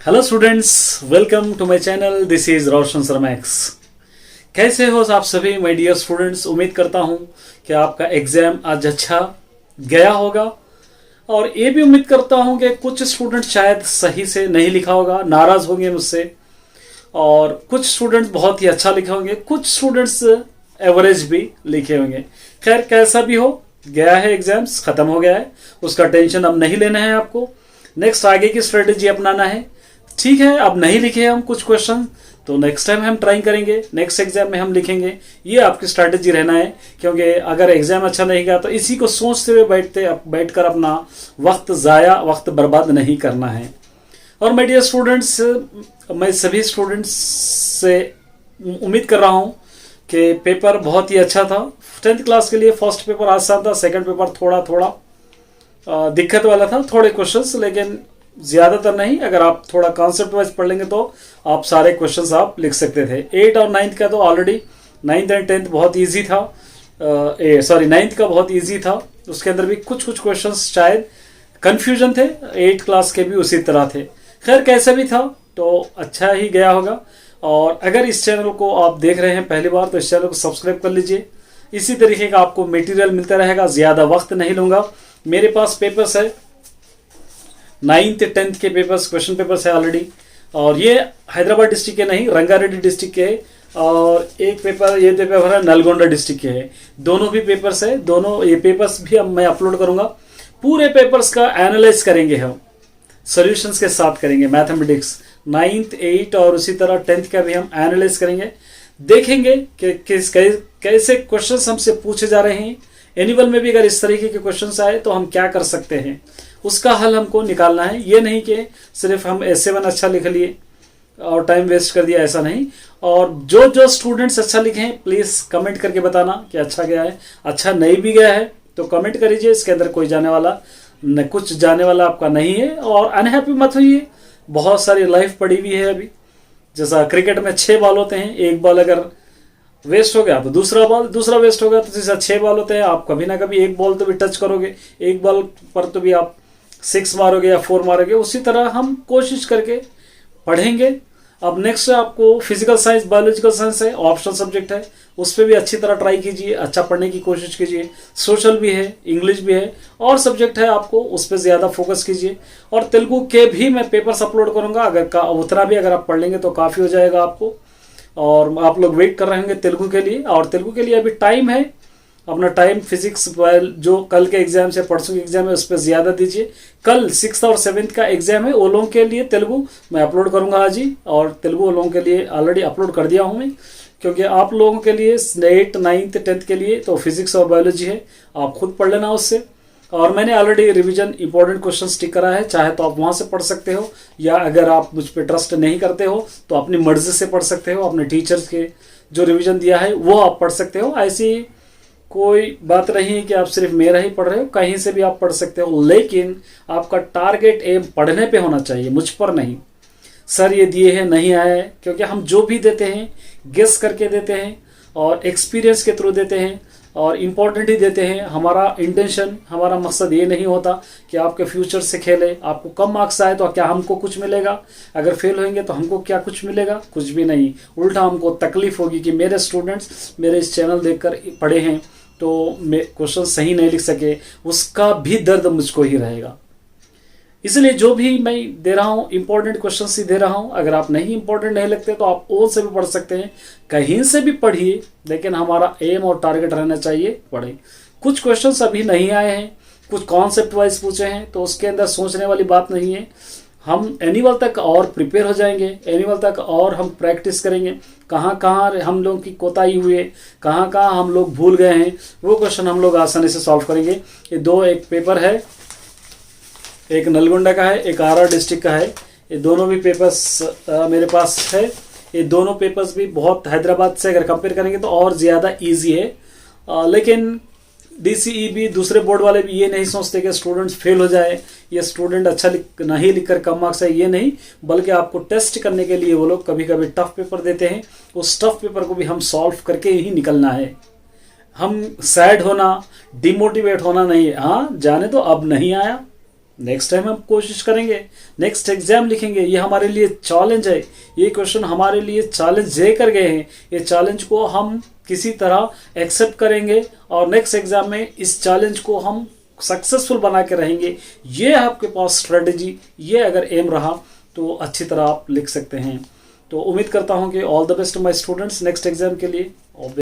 Hello students, welcome to my channel. This is Roshan Sharma X. कैसे हो आप सभी माय डियर स्टूडेंट्स? उम्मीद करता हूं कि आपका एग्जाम आज अच्छा गया होगा और ये भी उम्मीद करता हूं कि कुछ स्टूडेंट शायद सही से नहीं लिखा होगा, नाराज होंगे मुझसे, और कुछ स्टूडेंट्स बहुत ही अच्छा लिखे होंगे, कुछ स्टूडेंट्स एवरेज भी लिखे होंगे। खैर, कैसा भी हो, गया है, एग्जाम्स खत्म हो गया है, उसका टेंशन अब नहीं लेना है आपको। नेक्स्ट आगे की स्ट्रेटेजी अपनाना है। ठीक है, अब नहीं लिखे हम कुछ क्वेश्चन तो नेक्स्ट टाइम हम ट्राई करेंगे, नेक्स्ट एग्जाम में हम लिखेंगे। ये आपकी स्ट्रैटेजी रहना है, क्योंकि अगर एग्जाम अच्छा नहीं गया तो इसी को सोचते हुए बैठकर अपना वक्त बर्बाद नहीं करना है। और माय डियर स्टूडेंट्स, मैं सभी स्टूडेंट्स से उम्मीद कर रहा हूं कि पेपर बहुत ही अच्छा था। 10th क्लास के लिए फर्स्ट पेपर आसान था, सेकंड पेपर थोड़ा दिक्कत वाला था, थोड़े क्वेश्चंस, लेकिन ज्यादातर नहीं। अगर आप थोड़ा कॉन्सेप्ट वाइज पढ़ लेंगे तो आप सारे क्वेश्चंस आप लिख सकते थे। 8 और 9th का तो ऑलरेडी 9th एंड 10th बहुत इजी था, 9th का बहुत इजी था। उसके अंदर भी कुछ क्वेश्चंस शायद कंफ्यूजन थे, 8th क्लास के भी उसी तरह थे। खैर, कैसे भी था तो अच्छा ही गया होगा। और अगर इस चैनल को आप देख रहे हैं पहली बार तो इस चैनल को सब्सक्राइब कर लीजिए। इसी तरीके का आपको मटेरियल मिलता रहेगा, ज्यादा वक्त नहीं लूंगा। मेरे पास पेपर्स है, 9th 10th के पेपर्स, क्वेश्चन पेपर्स है ऑलरेडी, और ये हैदराबाद डिस्ट्रिक्ट के नहीं, रंगारेड्डी डिस्ट्रिक्ट के है। और एक पेपर, ये पेपर है नलगोंडा डिस्ट्रिक्ट के है। दोनों भी पेपर्स है, दोनों ये पेपर्स भी अब मैं अपलोड करूंगा। पूरे पेपर्स का एनालाइज करेंगे, हम सॉल्यूशंस के साथ करेंगे। मैथमेटिक्स 9th 8 और उसी तरह 10th का भी हम एनालाइज करेंगे, देखेंगे कि कैसे क्वेश्चंस हमसे पूछे जा रहे हैं। एनुअल में भी अगर इस तरीके के क्वेश्चंस आए तो हम क्या कर सकते हैं, उसका हल हमको निकालना है। ये नहीं कि सिर्फ हम S7 अच्छा लिख लिए और टाइम वेस्ट कर दिया, ऐसा नहीं। और जो स्टूडेंट्स अच्छा लिखे हैं प्लीज कमेंट करके बताना कि अच्छा गया है। अच्छा नहीं भी गया है तो कमेंट करिए, इसके अंदर कोई जाने वाला न, कुछ जाने वाला आपका नहीं है। और अनहैप्पी मत होइए, बहुत सारी लाइफ पड़ी हुई है अभी। जैसा क्रिकेट में 6 बॉल होते हैं, एक बॉल अगर वेस्ट हो गया तो दूसरा वेस्ट हो गया, तो जैसा 6 बॉल होते हैं, आप कभी ना कभी एक बॉल तो भी टच करोगे, एक बॉल पर तो भी आप 6 मारोगे या 4 मारोगे। उसी तरह हम कोशिश करके पढ़ेंगे। अब नेक्स्ट आपको फिजिकल साइंस, बायोलॉजिकल साइंस है, ऑप्शनल सब्जेक्ट है, उस पर भी अच्छी तरह ट्राई कीजिए, अच्छा पढ़ने की कोशिश कीजिए। सोशल भी है, इंग्लिश भी है, और सब्जेक्ट है आपको उस पर ज़्यादा फोकस कीजिए। और तेलुगु के भी मैं पेपर्स अपलोड करूंगा, अगर उतना भी अगर आप पढ़ लेंगे तो काफ़ी हो जाएगा आपको। और आप लोग वेट कर रहे होंगे तेलुगु के लिए, और तेलुगु के लिए अभी टाइम है, अपना टाइम फिजिक्स जो कल के एग्जाम से परसों के एग्जाम है उस पर ज्यादा दीजिए। कल 6th और 7th का एग्जाम है, वो लोगों के लिए तेलुगु मैं अपलोड करूंगा आज ही, और तेलुगु लोगों के लिए ऑलरेडी अपलोड कर दिया हूं मैं, क्योंकि आप लोगों के लिए 8th 9th 10th के लिए तो फिजिक्स और बायोलॉजी है, आप खुद पढ़ लेना उससे। और मैंने ऑलरेडी रिवीजन इंपॉर्टेंट क्वेश्चन टिक करा है, चाहे तो आप वहां से पढ़ सकते हो, या अगर आप मुझ पर ट्रस्ट नहीं करते हो तो अपनी मर्जी से पढ़ सकते हो। अपने टीचर्स के जो रिवीजन दिया है वो आप पढ़ सकते हो। ऐसी कोई बात नहीं है कि आप सिर्फ मेरा ही पढ़ रहे हो, कहीं से भी आप पढ़ सकते हो, लेकिन आपका टारगेट एम पढ़ने पे होना चाहिए, मुझ पर नहीं। सर ये दिए हैं नहीं आया है, क्योंकि हम जो भी देते हैं गेस करके देते हैं और एक्सपीरियंस के थ्रू देते हैं और इम्पोर्टेंट ही देते हैं। हमारा इंटेंशन, हमारा मकसद ये नहीं होता कि आपके फ्यूचर से खेले। आपको कम मार्क्स आए तो क्या हमको कुछ मिलेगा? अगर फेल होंगे तो हमको क्या कुछ मिलेगा? कुछ भी नहीं। उल्टा हमको तकलीफ होगी कि मेरे स्टूडेंट्स मेरे इस चैनल देखकर पढ़े हैं तो क्वेश्चन सही नहीं लिख सके, उसका भी दर्द मुझको ही रहेगा। इसलिए जो भी मैं दे रहा हूँ इंपॉर्टेंट क्वेश्चन ही दे रहा हूँ। अगर आप नहीं इंपॉर्टेंट नहीं लगते तो आप और से भी पढ़ सकते हैं, कहीं से भी पढ़िए, लेकिन हमारा एम और टारगेट रहना चाहिए, पढ़े। कुछ क्वेश्चंस अभी नहीं आए हैं, कुछ कॉन्सेप्ट वाइज पूछे हैं, तो उसके अंदर सोचने वाली बात नहीं है। हम एनुअल तक और प्रिपेयर हो जाएंगे, एनुअल तक और हम प्रैक्टिस करेंगे, कहाँ कहाँ हम लोग की कोताही हुई, कहाँ कहाँ हम लोग भूल गए हैं, वो क्वेश्चन हम लोग आसानी से सॉल्व करेंगे। ये एक पेपर है, एक नलगोंडा का है, एक आरा डिस्ट्रिक्ट का है। ये दोनों भी पेपर्स मेरे पास है। ये दोनों पेपर्स भी बहुत हैदराबाद से अगर कंपेयर करेंगे तो और ज़्यादा ईजी है। लेकिन DCE भी, दूसरे बोर्ड वाले भी ये नहीं सोचते कि स्टूडेंट्स फेल हो जाए, ये स्टूडेंट अच्छा नहीं लिखकर कम मार्क्स है, ये नहीं, बल्कि आपको टेस्ट करने के लिए वो लोग कभी कभी टफ पेपर देते हैं। उस टफ पेपर को भी हम सॉल्व करके ही निकलना है। हम सैड होना, डिमोटिवेट होना नहीं है। हाँ, जाने तो अब नहीं आया, नेक्स्ट टाइम हम कोशिश करेंगे, नेक्स्ट एग्जाम लिखेंगे। ये हमारे लिए चैलेंज है, ये क्वेश्चन हमारे लिए चैलेंज दे कर गए हैं। ये चैलेंज को हम किसी तरह एक्सेप्ट करेंगे और नेक्स्ट एग्जाम में इस चैलेंज को हम सक्सेसफुल बना के रहेंगे। ये आपके पास स्ट्रेटजी, ये अगर एम रहा तो अच्छी तरह आप लिख सकते हैं। तो उम्मीद करता हूँ कि all the best my students next exam के लिए।